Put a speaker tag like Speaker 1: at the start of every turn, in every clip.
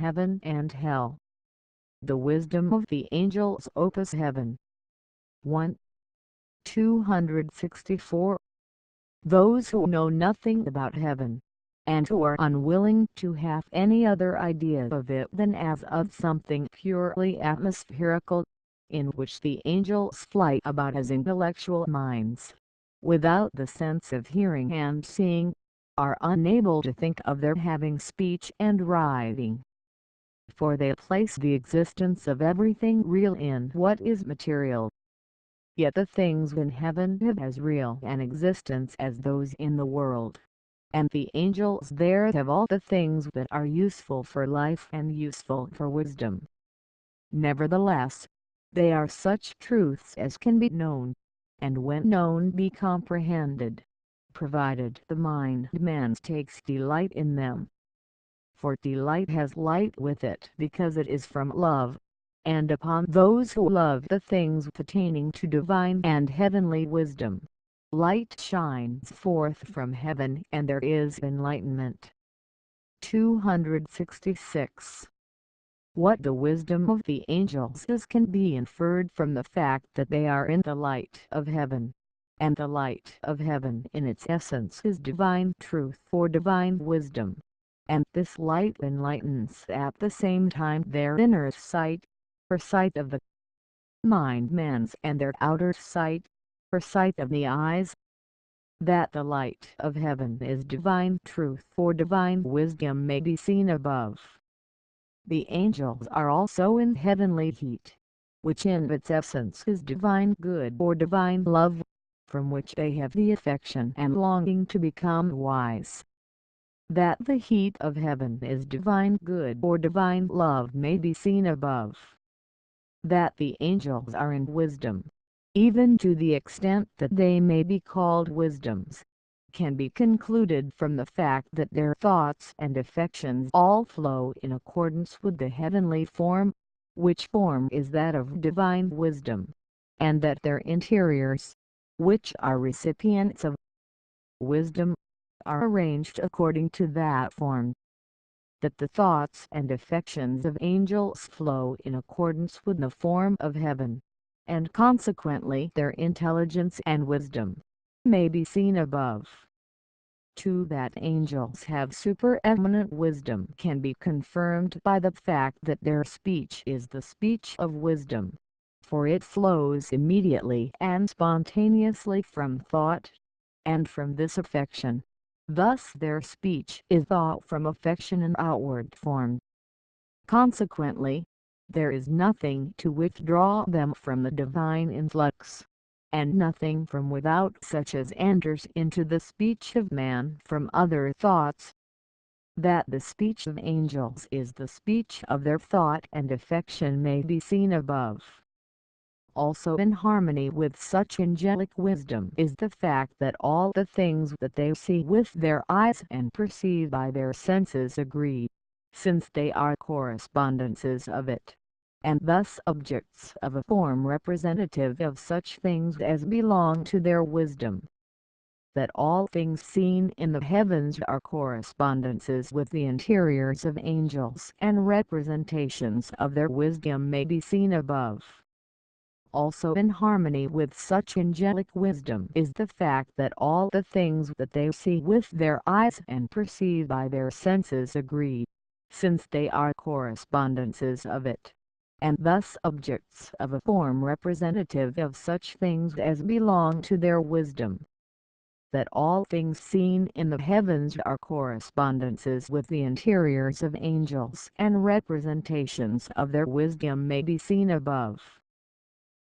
Speaker 1: heaven and hell. The wisdom of the angels. Opus Heaven 1. 264. Those who know nothing about heaven, and who are unwilling to have any other idea of it than as of something purely atmospherical, in which the angels fly about as intellectual minds, without the sense of hearing and seeing, are unable to think of their having speech and writing. For they place the existence of everything real in what is material. Yet the things in heaven have as real an existence as those in the world, and the angels there have all the things that are useful for life and useful for wisdom. Nevertheless, they are such truths as can be known, and when known be comprehended, provided the mind man takes delight in them. For delight has light with it because it is from love, and upon those who love the things pertaining to divine and heavenly wisdom, light shines forth from heaven and there is enlightenment. 266. What the wisdom of the angels is can be inferred from the fact that they are in the light of heaven, and the light of heaven in its essence is divine truth or divine wisdom, and this light enlightens at the same time their inner sight, or sight of the mind man's, and their outer sight, or sight of the eyes. That the light of heaven is divine truth or divine wisdom may be seen above. The angels are also in heavenly heat, which in its essence is divine good or divine love, from which they have the affection and longing to become wise. That the heat of heaven is divine good or divine love may be seen above. That the angels are in wisdom, even to the extent that they may be called wisdoms, can be concluded from the fact that their thoughts and affections all flow in accordance with the heavenly form, which form is that of divine wisdom, and that their interiors, which are recipients of wisdom, are arranged according to that form. That the thoughts and affections of angels flow in accordance with the form of heaven, and consequently their intelligence and wisdom, may be seen above. 2. That angels have supereminent wisdom can be confirmed by the fact that their speech is the speech of wisdom, for it flows immediately and spontaneously from thought, and from this affection. Thus their speech is thought from affection and outward form. Consequently, there is nothing to withdraw them from the divine influx, and nothing from without such as enters into the speech of man from other thoughts. That the speech of angels is the speech of their thought and affection may be seen above. Also in harmony with such angelic wisdom is the fact that all the things that they see with their eyes and perceive by their senses agree, since they are correspondences of it, and thus objects of a form representative of such things as belong to their wisdom. That all things seen in the heavens are correspondences with the interiors of angels and representations of their wisdom may be seen above. Also in harmony with such angelic wisdom is the fact that all the things that they see with their eyes and perceive by their senses agree, since they are correspondences of it, and thus objects of a form representative of such things as belong to their wisdom. That all things seen in the heavens are correspondences with the interiors of angels and representations of their wisdom may be seen above.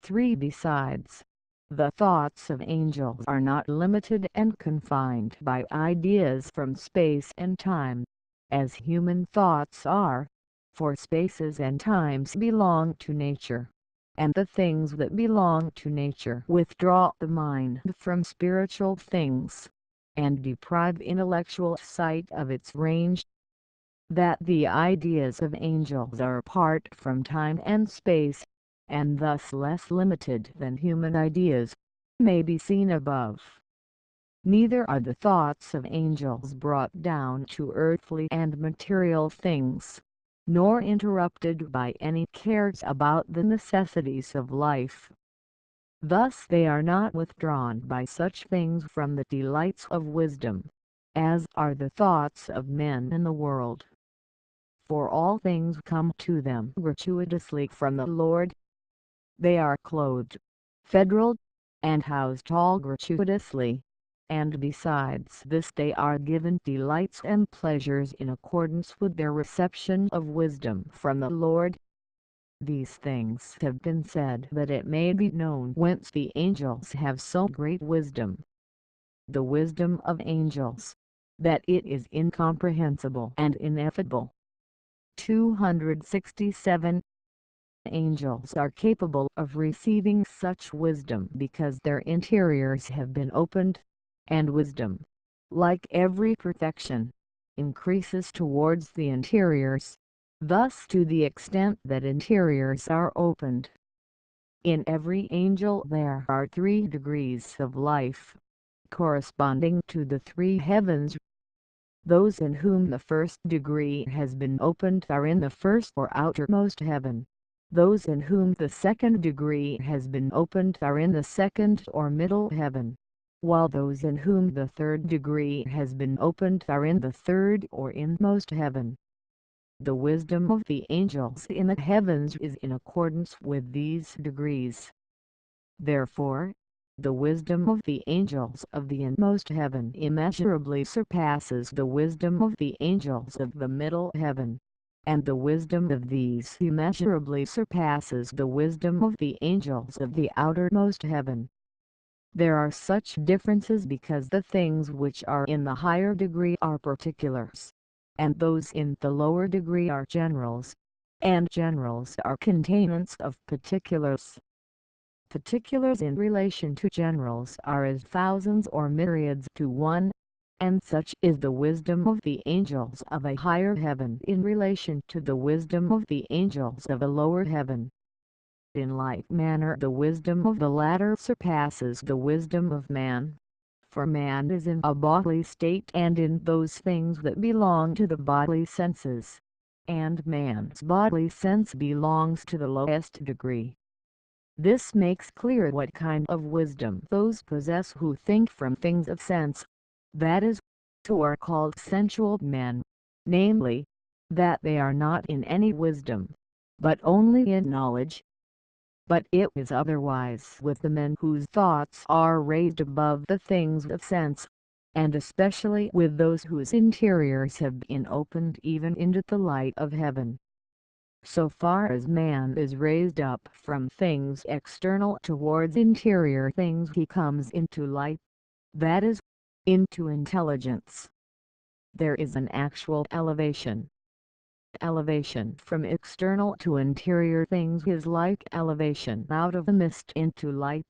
Speaker 1: 3. Besides, the thoughts of angels are not limited and confined by ideas from space and time, as human thoughts are, for spaces and times belong to nature, and the things that belong to nature withdraw the mind from spiritual things, and deprive intellectual sight of its range. That the ideas of angels are apart from time and space, and thus less limited than human ideas, may be seen above. Neither are the thoughts of angels brought down to earthly and material things, nor interrupted by any cares about the necessities of life. Thus they are not withdrawn by such things from the delights of wisdom, as are the thoughts of men in the world. For all things come to them gratuitously from the Lord. They are clothed, fed, and housed all gratuitously, and besides this they are given delights and pleasures in accordance with their reception of wisdom from the Lord. These things have been said that it may be known whence the angels have so great wisdom. The wisdom of angels, that it is incomprehensible and ineffable. 267. Angels are capable of receiving such wisdom because their interiors have been opened, and wisdom, like every perfection, increases towards the interiors, thus to the extent that interiors are opened. In every angel there are 3 degrees of life, corresponding to the 3 heavens. Those in whom the first degree has been opened are in the first or outermost heaven. Those in whom the second degree has been opened are in the second or middle heaven, while those in whom the third degree has been opened are in the third or inmost heaven. The wisdom of the angels in the heavens is in accordance with these degrees. Therefore, the wisdom of the angels of the inmost heaven immeasurably surpasses the wisdom of the angels of the middle heaven, and the wisdom of these immeasurably surpasses the wisdom of the angels of the outermost heaven. There are such differences because the things which are in the higher degree are particulars, and those in the lower degree are generals, and generals are containments of particulars. Particulars in relation to generals are as thousands or myriads to one, and such is the wisdom of the angels of a higher heaven in relation to the wisdom of the angels of a lower heaven. In like manner the wisdom of the latter surpasses the wisdom of man, for man is in a bodily state and in those things that belong to the bodily senses, and man's bodily sense belongs to the lowest degree. This makes clear what kind of wisdom those possess who think from things of sense, that is, who are called sensual men, namely, that they are not in any wisdom, but only in knowledge. But it is otherwise with the men whose thoughts are raised above the things of sense, and especially with those whose interiors have been opened even into the light of heaven. So far as man is raised up from things external towards interior things he comes into light, that is, into intelligence. There is an actual elevation. Elevation from external to interior things is like elevation out of the mist into light.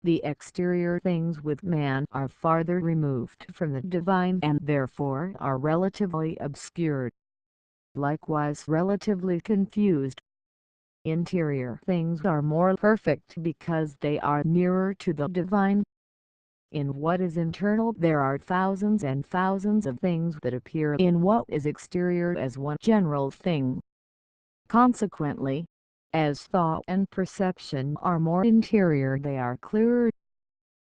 Speaker 1: The exterior things with man are farther removed from the divine and therefore are relatively obscured, likewise relatively confused. Interior things are more perfect because they are nearer to the divine. In what is internal there are thousands and thousands of things that appear in what is exterior as one general thing. Consequently, as thought and perception are more interior they are clearer.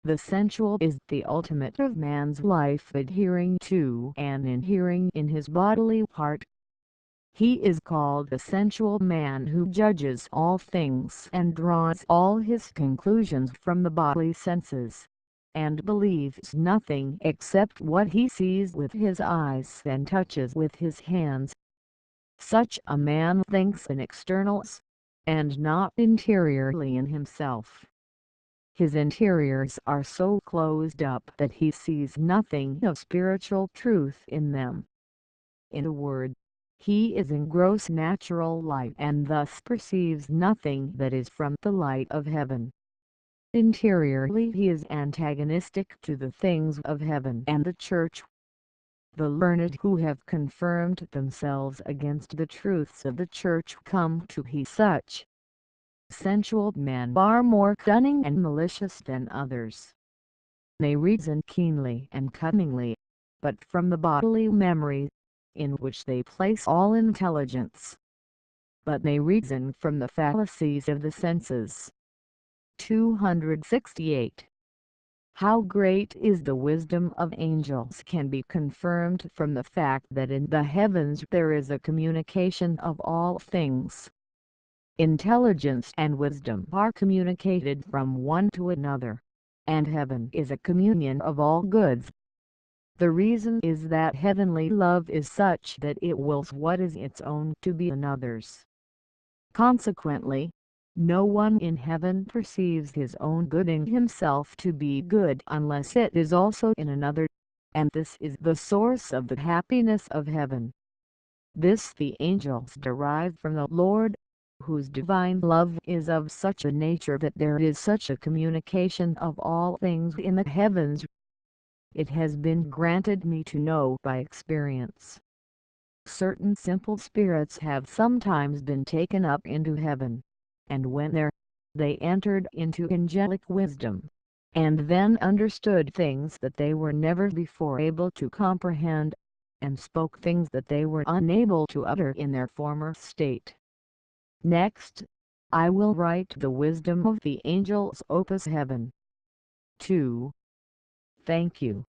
Speaker 1: The sensual is the ultimate of man's life adhering to and inhering in his bodily part. He is called a sensual man who judges all things and draws all his conclusions from the bodily senses, and believes nothing except what he sees with his eyes and touches with his hands. Such a man thinks in externals, and not interiorly in himself. His interiors are so closed up that he sees nothing of spiritual truth in them. In a word, he is in gross natural light and thus perceives nothing that is from the light of heaven. Interiorly he is antagonistic to the things of heaven and the church. The learned who have confirmed themselves against the truths of the church come to he such. Sensual men are more cunning and malicious than others. They reason keenly and cunningly, but from the bodily memory, in which they place all intelligence. But they reason from the fallacies of the senses. 268. How great is the wisdom of angels can be confirmed from the fact that in the heavens there is a communication of all things. Intelligence and wisdom are communicated from one to another, and heaven is a communion of all goods. The reason is that heavenly love is such that it wills what is its own to be another's. Consequently, no one in heaven perceives his own good in himself to be good unless it is also in another, and this is the source of the happiness of heaven. This the angels derive from the Lord, whose divine love is of such a nature that there is such a communication of all things in the heavens. It has been granted me to know by experience. Certain simple spirits have sometimes been taken up into heaven, and when there, they entered into angelic wisdom, and then understood things that they were never before able to comprehend, and spoke things that they were unable to utter in their former state. Next, I will write the wisdom of the angels Opus Heaven. 2. Thank you.